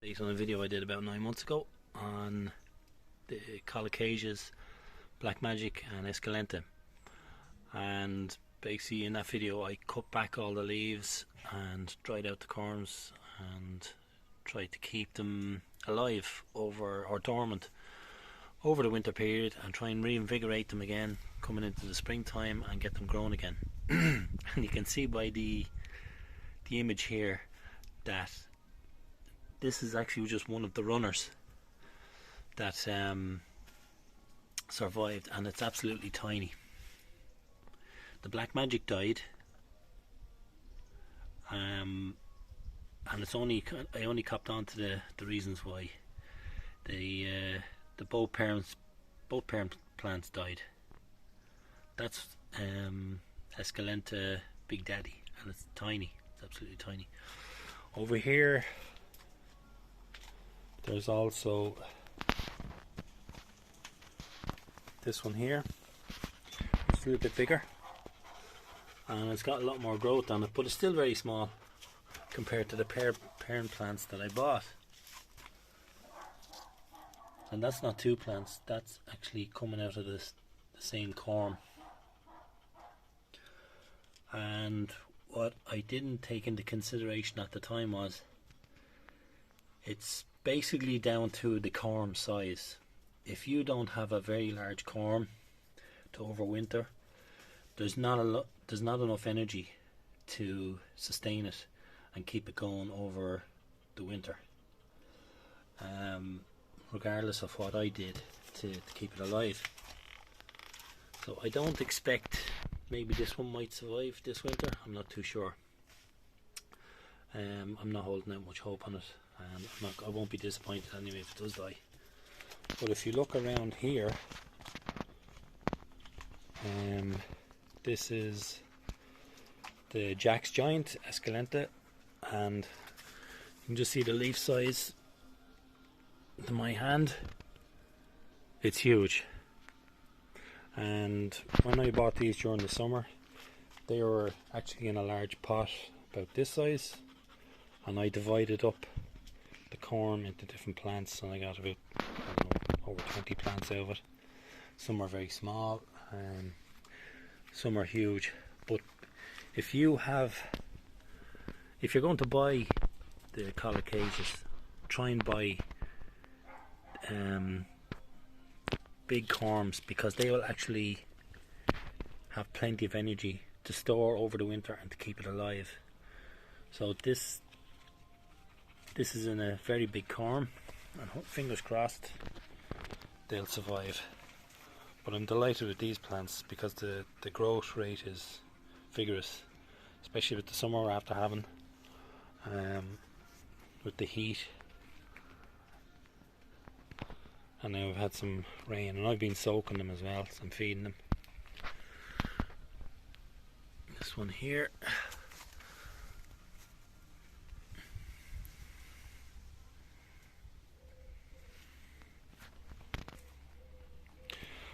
update on a video I did about 9 months ago on the colocasias, black magic and escalenta. And basically in that video I cut back all the leaves and dried out the corms and tried to keep them alive or dormant over the winter period and try and reinvigorate them again coming into the springtime and get them growing again. And you can see by the image here that this is actually just one of the runners that survived, and it's absolutely tiny. The black magic died, and it's only I only copped on to the reasons why. The both parent plants died. That's Escalenta Big Daddy, and it's tiny. It's absolutely tiny. Over here there's also this one here. It's a little bit bigger and it's got a lot more growth on it, but it's still very small compared to the parent plants that I bought. And that's not two plants, that's actually coming out of the same corm. And what I didn't take into consideration at the time was it's basically down to the corm size. If you don't have a very large corm to overwinter, there's not enough energy to sustain it and keep it going over the winter. Regardless of what I did to keep it alive. So I don't expect, maybe this one might survive this winter, I'm not too sure. I'm not holding out much hope on it, and I won't be disappointed anyway if it does die. But if you look around here, this is the Jack's Giant Escalenta, and you can just see the leaf size to my hand. It's huge. And when I bought these during the summer, they were actually in a large pot about this size, and I divided up the corm into different plants, and I got about, I don't know, over 20 plants out of it. Some are very small and some are huge. But if you're going to buy the colocasias, try and buy big corms, because they will actually have plenty of energy to store over the winter and to keep it alive. So this is in a very big corm, and fingers crossed they'll survive. But I'm delighted with these plants because the growth rate is vigorous, especially with the summer we're after having, with the heat. And now we've had some rain, and I've been soaking them as well, so I'm feeding them. This one here,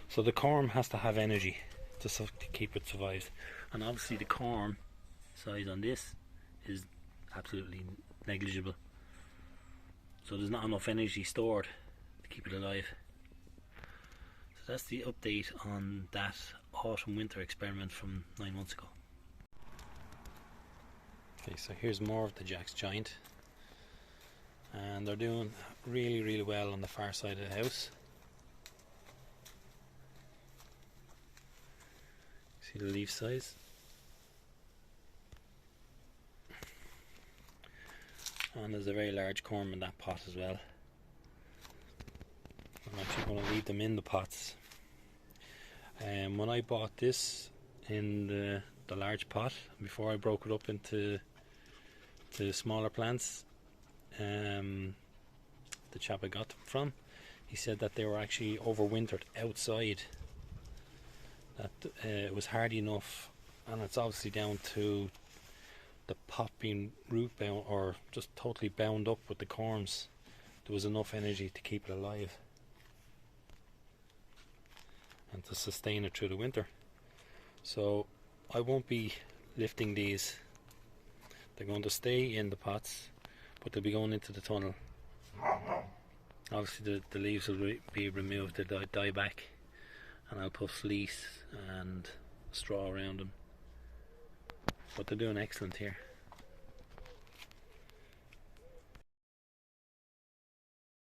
so the corm has to have energy to keep it survive, and obviously the corm size on this is absolutely negligible, so there's not enough energy stored to keep it alive. So that's the update on that autumn winter experiment from 9 months ago. Okay, so here's more of the Jack's Giant, and they're doing really well on the far side of the house. See the leaf size? And there's a very large corm in that pot as well. I'm actually going to leave them in the pots. When I bought this in the large pot, before I broke it up into smaller plants, the chap I got them from, he said that they were actually overwintered outside, that it was hardy enough, and it's obviously down to the pot being root bound or just totally bound up with the corms. There was enough energy to keep it alive and to sustain it through the winter. So I won't be lifting these. They're going to stay in the pots, but they'll be going into the tunnel Obviously the leaves will be removed, they'll die back, and I'll put fleece and straw around them. But they're doing excellent here.